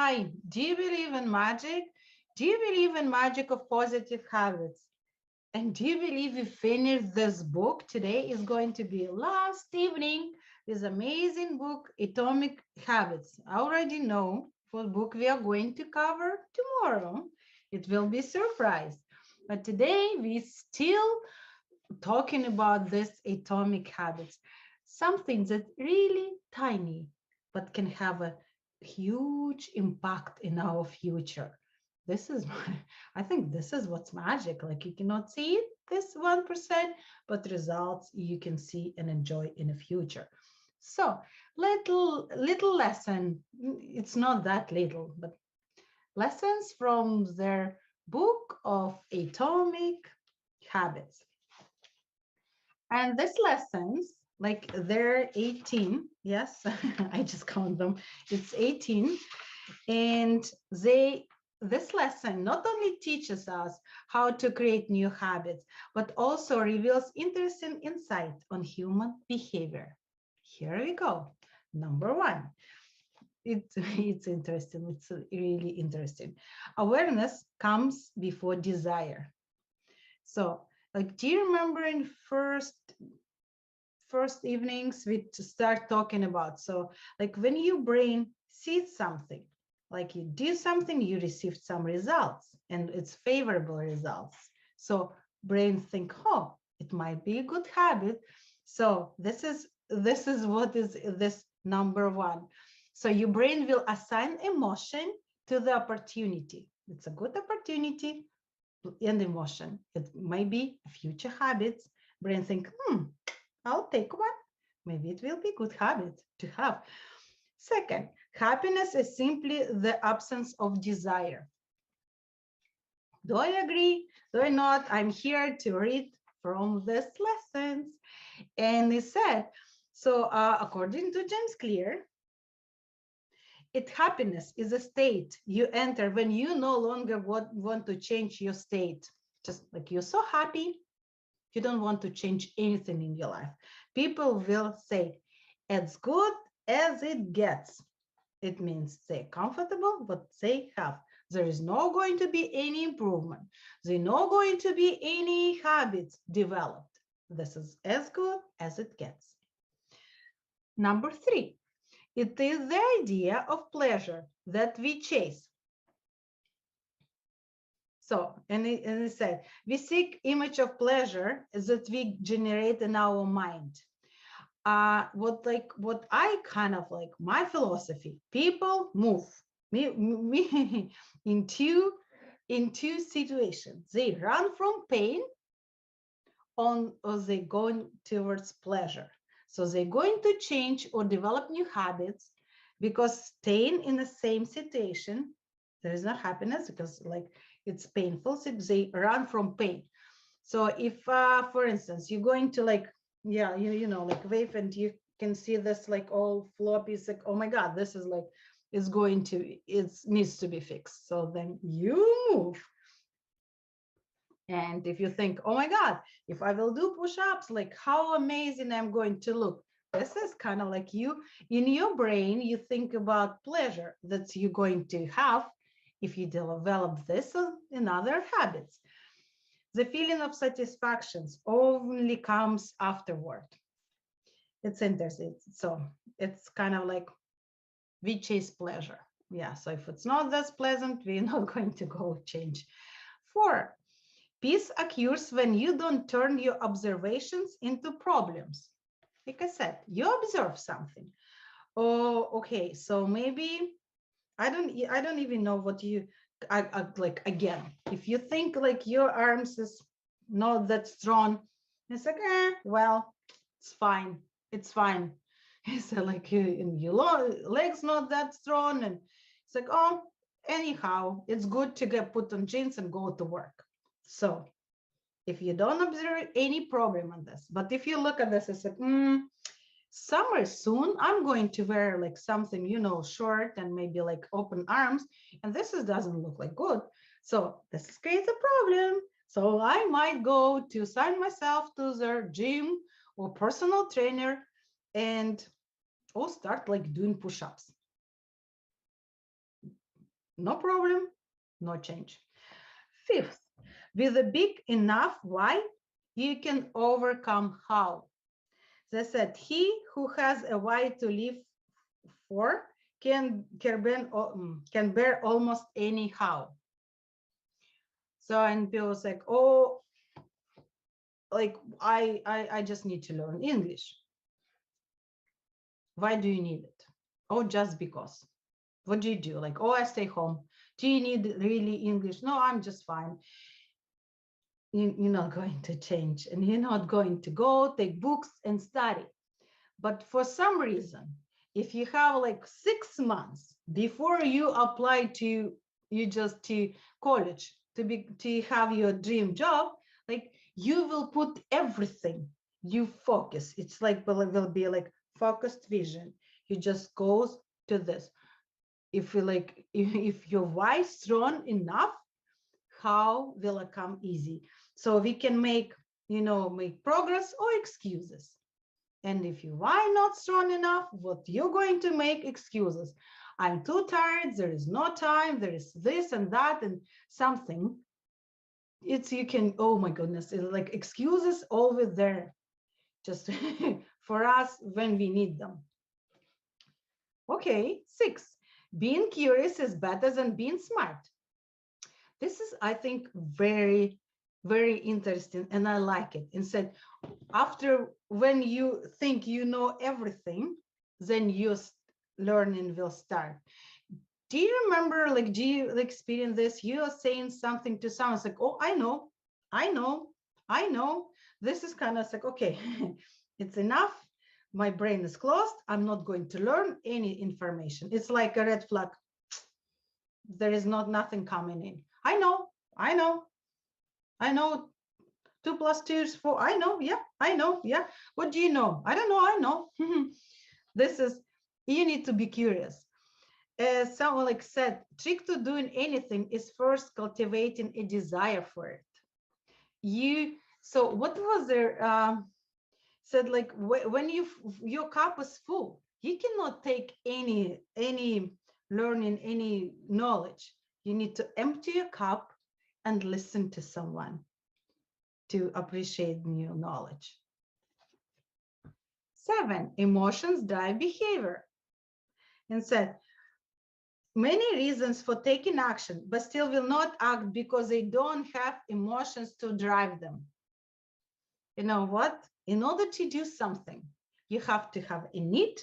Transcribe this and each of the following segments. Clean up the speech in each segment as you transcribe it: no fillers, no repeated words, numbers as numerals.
Hi, do you believe in magic? Do you believe in magic of positive habits? And do you believe we finished this book? Today is going to be last evening. This amazing book, Atomic Habits. I already know what book we are going to cover tomorrow. It will be a surprise. But today we still talking about this atomic habits, something that's really tiny, but can have a huge impact in our future. This is I think this is what's magic. Like you cannot see it, this 1%, but results you can see and enjoy in the future. So little lesson. It's not that little, but lessons from their book of atomic habits. And these lessons, like they're 18, yes, I just count them. It's 18. And this lesson not only teaches us how to create new habits, but also reveals interesting insight on human behavior. Here we go. Number one. It's interesting. It's really interesting. Awareness comes before desire. So, like, do you remember in first evenings we start talking about, so like when your brain sees something, like you do something, you receive some results and it's favorable results, so brain think, oh, it might be a good habit. So this is what is this number one. So your brain will assign emotion to the opportunity. It's a good opportunity and emotion. It might be future habits. Brain think, I'll take one. Maybe it will be a good habit to have. Second, happiness is simply the absence of desire. Do I agree? Do I not? I'm here to read from these lessons. And it said, so according to James Clear, happiness is a state you enter when you no longer want to change your state. Just like you're so happy, you don't want to change anything in your life. People will say, as good as it gets. It means they're comfortable, but they have. There is not going to be any improvement. There's not going to be any habits developed. This is as good as it gets. Number three, it is the idea of pleasure that we chase. So, and it said, we seek image of pleasure that we generate in our mind. What I kind of like, my philosophy, people move me into situations. They run from pain or they going towards pleasure. So they're going to change or develop new habits because staying in the same situation, there is not happiness because like it's painful. So they run from pain. So if, for instance, you're going to like, yeah, you know, like wave and you can see this like all floppy, it's like, oh my God, this is like, it needs to be fixed. So then you move. And if you think, oh my God, if I will do push-ups, like how amazing I'm going to look. This is kind of like you, in your brain, you think about pleasure that you're going to have if you develop this in other habits. The feeling of satisfaction only comes afterward. It's interesting. So it's kind of like we chase pleasure. Yeah. So if it's not that pleasant, we're not going to go change. Four, peace occurs when you don't turn your observations into problems. Like I said, you observe something. Oh, okay. So maybe I don't even know what I like. Again, if you think like your arms is not that strong, it's like, well, it's fine. It's fine. It's like your legs not that strong, and it's like, oh, anyhow, it's good to get put on jeans and go to work. So if you don't observe any problem on this, but if you look at this, it's like, summer soon, I'm going to wear like something, short and maybe like open arms, and doesn't look like good. So this creates a problem. So I might go to sign myself to their gym or personal trainer and or start like doing push-ups. No problem, no change. Fifth, with a big enough why, you can overcome how. They said, he who has a why to live for can bear almost any how. So, and people was like, oh, like I just need to learn English. Why do you need it? Oh, just because. What do you do? Like, oh, I stay home. Do you need really English? No, I'm just fine. You're not going to change, and you're not going to go take books and study. But for some reason, if you have like 6 months before you apply to college to have your dream job, like you will put everything, you focus. It's like will be like focused vision. You just goes to this. If you like, if your why strong enough, how will it come easy? So we can make make progress or excuses. And if you are not strong enough, what you're going to make excuses. I'm too tired, there is no time, there is this and that and something. It's you can, oh my goodness, it's like excuses always there, just for us when we need them. Okay, 6, being curious is better than being smart. This is, I think, very, very interesting, and I like it. Instead, after when you think you know everything, then your learning will start. Do you remember, like, do you experience this? You are saying something to someone, it's like, oh, I know, I know, I know. This is kind of like, okay, it's enough. My brain is closed. I'm not going to learn any information. It's like a red flag. There is nothing coming in. I know, I know, I know 2 + 2 is 4. I know. Yeah, I know. Yeah. What do you know? I don't know. I know. This is, you need to be curious. As someone like said, trick to doing anything is first cultivating a desire for it. So what was there? Said like when your cup is full, you cannot take any learning, any knowledge. You need to empty your cup and listen to someone to appreciate new knowledge. 7, emotions drive behavior. And said, many reasons for taking action, but still will not act because they don't have emotions to drive them. You know what? In order to do something, you have to have a need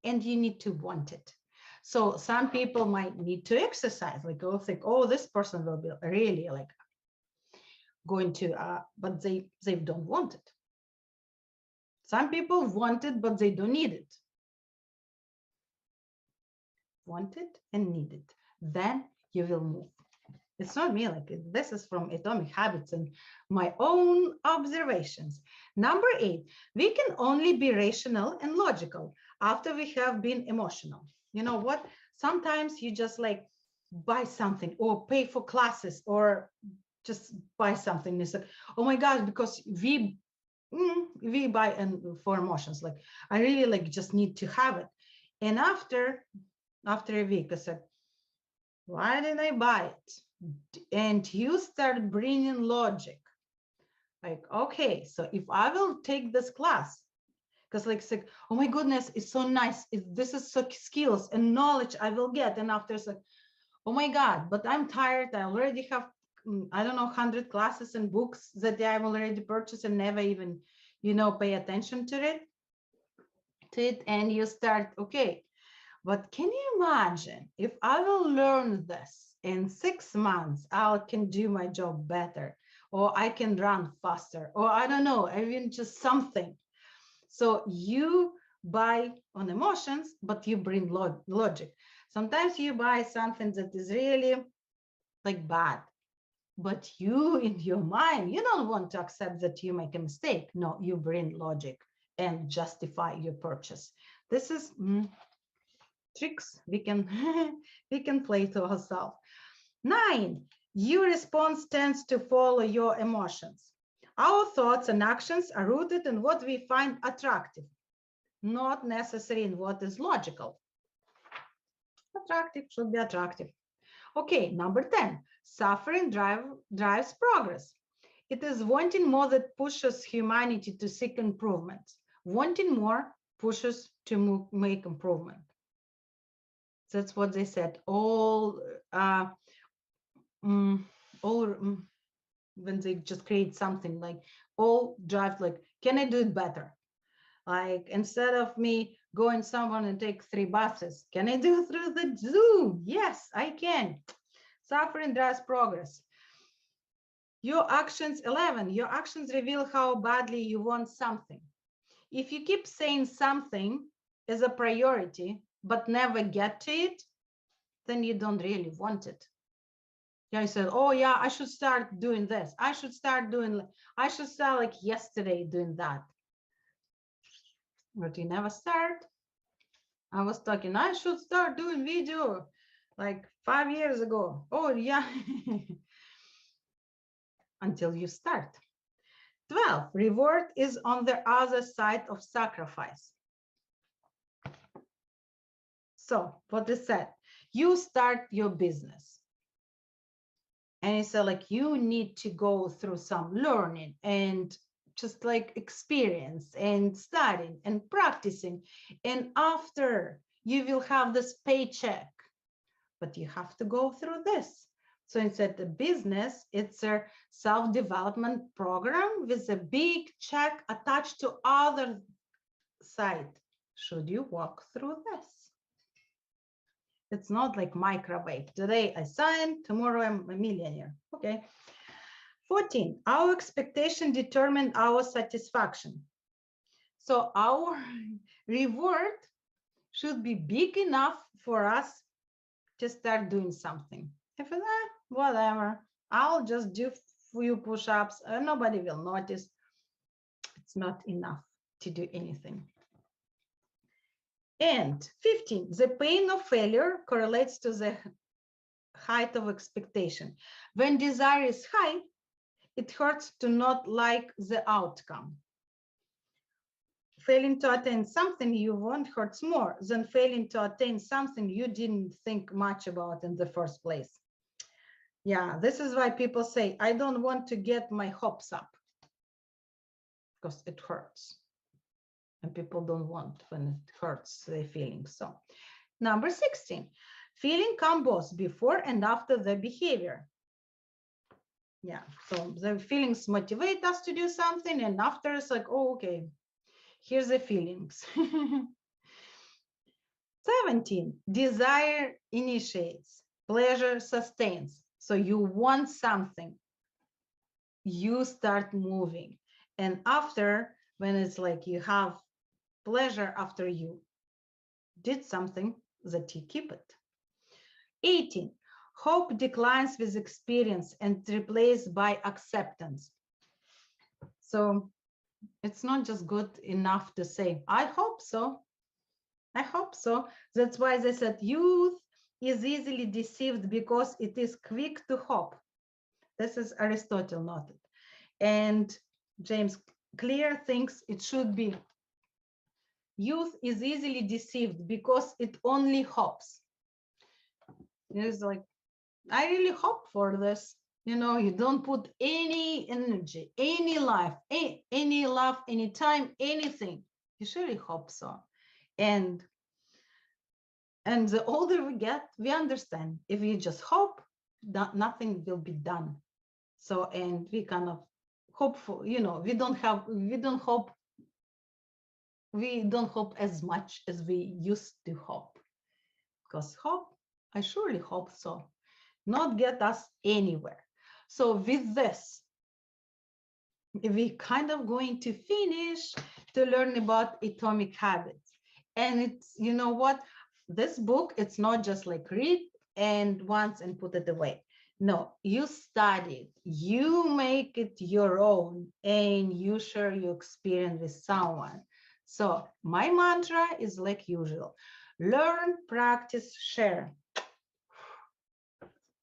and you need to want it. So some people might need to exercise, like oh, think, oh, this person will be really like going to, but they don't want it. Some people want it, but they don't need it. Want it and need it. Then you will move. It's not me, like this is from Atomic Habits and my own observations. Number 8, we can only be rational and logical after we have been emotional. You know what? Sometimes you just like buy something or pay for classes or just buy something. It's like, oh my God, because we buy and for emotions. Like I really like just need to have it. And after a week, I said, why did I buy it? And you start bringing logic. Like, okay, so if I will take this class, because like, it's like, oh my goodness, it's so nice. This is so skills and knowledge I will get. And after it's like, oh my God, but I'm tired. I already have, I don't know, 100 classes and books that I've already purchased and never even, pay attention to it. And you start, okay, but can you imagine if I will learn this in 6 months, I can do my job better, or I can run faster, or I don't know, even just something. So you buy on emotions, but you bring logic. Sometimes you buy something that is really like bad, but you in your mind, you don't want to accept that you make a mistake. No, you bring logic and justify your purchase. This is tricks we can we can play to ourselves. 9, your response tends to follow your emotions. Our thoughts and actions are rooted in what we find attractive, not necessarily in what is logical. Attractive should be attractive. Okay, number 10, suffering drives progress. It is wanting more that pushes humanity to seek improvement. Wanting more pushes to make improvement. That's what they said. Mm, when they just create something, like all drive, like, can I do it better? Like, instead of me going somewhere and take 3 buses, can I do through the Zoom? Yes, I can. Suffering drives progress. Your actions, 11, your actions reveal how badly you want something. If you keep saying something is a priority, but never get to it, then you don't really want it. Yeah, I said, oh yeah, I should start doing this. I should start like yesterday doing that. But you never start. I was talking, I should start doing video like 5 years ago. Oh yeah. Until you start. 12, reward is on the other side of sacrifice. So what is said? You start your business. And it's like you need to go through some learning and just like experience and studying and practicing. And after you will have this paycheck, but you have to go through this. So instead the business, it's a self-development program with a big check attached to other side. Should you walk through this? It's not like microwave. Today I sign, tomorrow I'm a millionaire. Okay. 14, our expectation determine our satisfaction. So our reward should be big enough for us to start doing something. If it's whatever, I'll just do few push-ups, nobody will notice. It's not enough to do anything. And 15, the pain of failure correlates to the height of expectation. When desire is high, it hurts to not like the outcome. Failing to attain something you want hurts more than failing to attain something you didn't think much about in the first place. Yeah, this is why people say, I don't want to get my hopes up, because it hurts. And people don't want when it hurts their feelings. So number 16, feeling come both before and after the behavior. Yeah, so the feelings motivate us to do something, and after it's like, oh, okay, here's the feelings. 17, desire initiates, pleasure sustains. So you want something, you start moving. And after, when it's like you have pleasure after you did something, that you keep it. 18, hope declines with experience and replaced by acceptance. So it's not just good enough to say, I hope so. I hope so. That's why they said youth is easily deceived because it is quick to hope. This is Aristotle noted. And James Clear thinks it should be youth is easily deceived because it only hopes. It's like, I really hope for this. You know, you don't put any energy, any life, any love, any time, anything. You surely hope so. And the older we get, we understand if we just hope that nothing will be done. So, and we kind of hope for, you know, we don't hope as much as we used to hope, because hope, I surely hope so, not get us anywhere. So with this, we kind of going to finish to learn about atomic habits. And it's, you know what, this book, it's not just like read and once and put it away. No, you study it, you make it your own, and you share your experience with someone. So my mantra is like usual: learn, practice, share.